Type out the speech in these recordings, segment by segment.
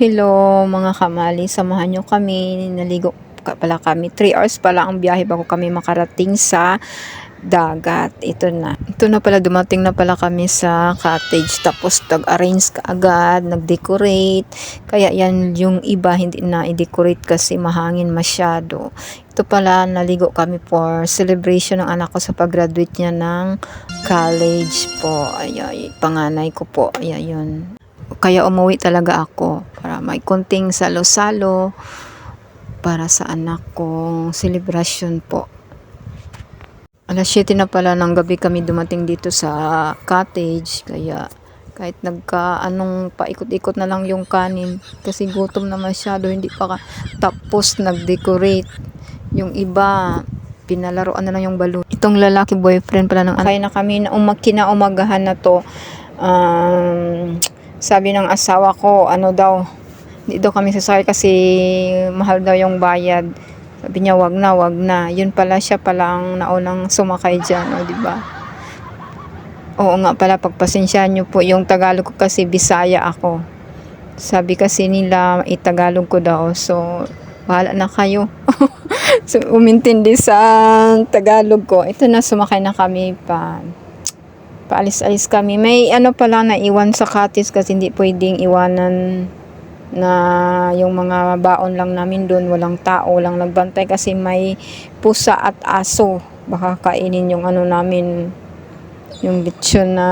Hello mga kamali, samahan nyo kami, naligo pala kami, 3 hours pala ang biyahe bago kami makarating sa dagat. Ito na pala, dumating na pala kami sa cottage, tapos nag-arrange ka agad, nag-decorate, kaya yan yung iba hindi na i-decorate kasi mahangin masyado. Ito pala, naligo kami for celebration ng anak ko sa pag-graduate niya ng college po. Ay, panganay ko po, yun. Kaya umuwi talaga ako para may konting salo-salo para sa anak kong celebration po. Alas 7 na pala ng gabi kami dumating dito sa cottage, kaya kahit paikot-ikot na lang yung kanin kasi gutom na masyado, hindi pa tapos nag-decorate. Yung iba pinalaruan na lang yung balloon. Itong lalaki boyfriend pala ng kaya na kami na kinaumagahan na to. Sabi ng asawa ko, hindi daw kami sasakay kasi mahal daw yung bayad. Sabi niya, wag na. Yun pala, siya pala ang naunang sumakay dyan, di ba? Oo nga pala, pagpasensyahan niyo po, yung Tagalog ko kasi Bisaya ako. Sabi kasi nila, Tagalog ko daw, so bahala na kayo. So, umintindi sa Tagalog ko. Ito na, sumakay na kami paalis-alis kami. May pala naiwan sa cottage kasi hindi pwedeng iwanan na yung mga baon lang namin doon, walang tao, walang nagbantay kasi may pusa at aso. Baka kainin yung namin, yung lechon na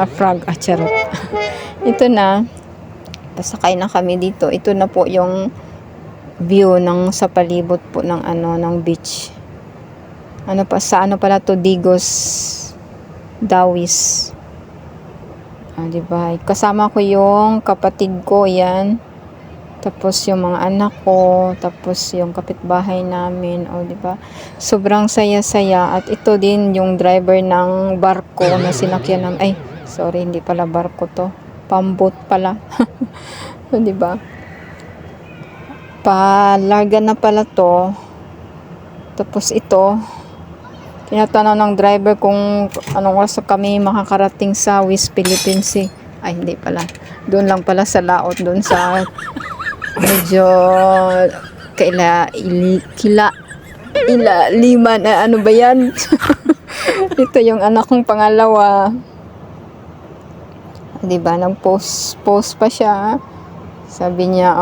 frog at charot. Ito na, pasakay na kami dito. Ito na po yung view ng sa palibot po ng ng beach. Pala to, Digos Dawis. Diba? Kasama ko yung kapatid ko, yan. Tapos yung mga anak ko, tapos yung kapitbahay namin, diba? Sobrang saya-saya. At ito din yung driver ng barko na sinakyan namin. Ay, sorry, hindi pala barko to. Pambot pala. Diba? Palarga na pala to. Tapos ito, tinatanong ng driver kung anong oras kami makakarating sa West Philippines Sea. Ay, hindi pala. Doon lang pala sa laot, doon sa medyo liman na ba yan? Ito yung anak kong pangalawa. Diba, nag-post pa siya. Sabi niya,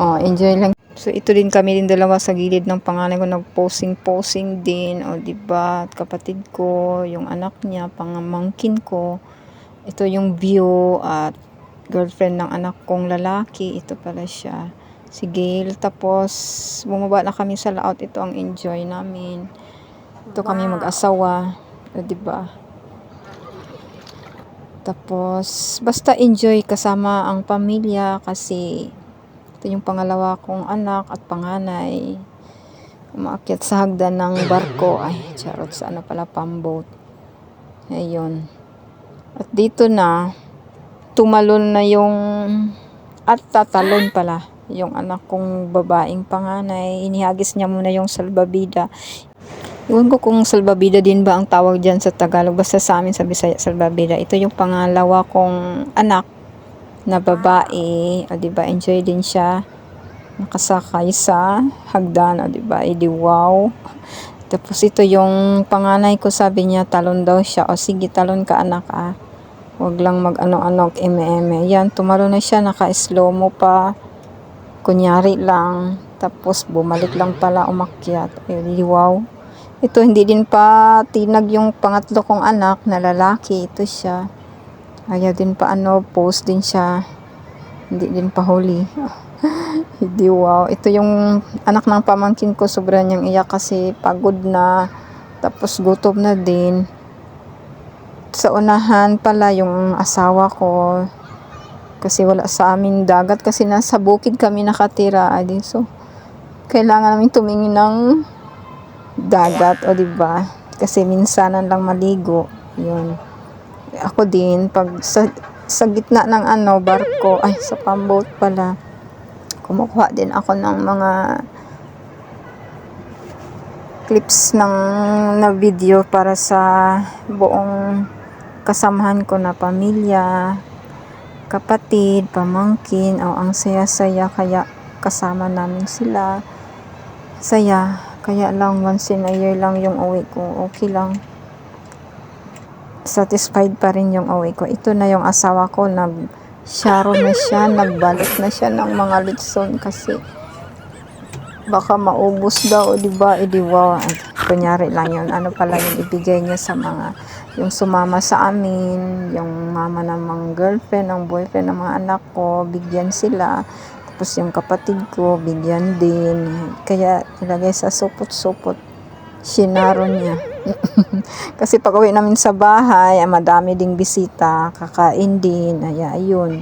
enjoy lang. So, ito din kami din dalawa sa gilid ng panganay ko, nag-posing din, diba, at kapatid ko, yung anak niya, pangmangkin ko. Ito yung view at girlfriend ng anak kong lalaki, ito pala siya, si Gail. Tapos, bumaba na kami sa laot, ito ang enjoy namin. Ito kami mag-asawa, diba? Tapos, basta enjoy kasama ang pamilya kasi ito yung pangalawa kong anak at panganay. Umaakyat sa hagdan ng barko. Ay, charot, sa pala, pamboat. Ayun. At dito na, tumalon na tatalon pala yung anak kong babaeng panganay. Inihagis niya muna yung salbabida. Iwan ko kung salbabida din ba ang tawag dyan sa Tagalog. Basta sa amin sa Bisaya, salbabida. Ito yung pangalawa kong anak na babae, diba, enjoy din siya nakasakay sa hagdan, diba, wow. Tapos ito yung panganay ko, sabi niya talon daw siya, sige talon ka anak, wag lang mag eme. Yan, tumalo na siya, naka-slow mo pa, kunyari lang, tapos bumalik lang pala, umakyat. Wow. Ito, hindi din pa tinag yung pangatlo kong anak na lalaki, ito siya. Ayaw din pa post din siya. Hindi din pa huli. Hindi, wow. Ito yung anak ng pamangkin ko, sobrang niyang iyak kasi pagod na. Tapos gutom na din. Sa unahan pala yung asawa ko. Kasi wala sa amin dagat kasi nasa bukid kami nakatira. So, kailangan namin tumingin ng dagat, diba? Kasi minsanan lang maligo. Yun. Ako din, pag sa gitna ng barko, sa pamboat pala, kumukuha din ako ng mga clips na video para sa buong kasamahan ko na pamilya. kapatid, pamangkin, ang saya-saya kaya kasama namin sila. Saya, kaya lang once in a year lang yung uwi ko, okay lang. Satisfied pa rin yung uwi ko. Ito na yung asawa ko, nag-sharo na siya, nagbalot na siya ng mga litson kasi baka maubos daw, di ba? Wow, kunyari lang yun. Ano pala yung ibigay niya sa mga, yung sumama sa amin, yung mama ng mga girlfriend, ang boyfriend ng mga anak ko, bigyan sila. Tapos yung kapatid ko, bigyan din. Kaya ilagay sa supot-supot. Sinaro niya. Kasi pag uwi namin sa bahay, madami ding bisita, kakain din. Ayun.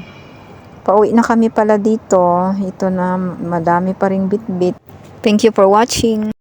Pauwi na kami pala dito. Ito na, madami pa ring bitbit. Thank you for watching.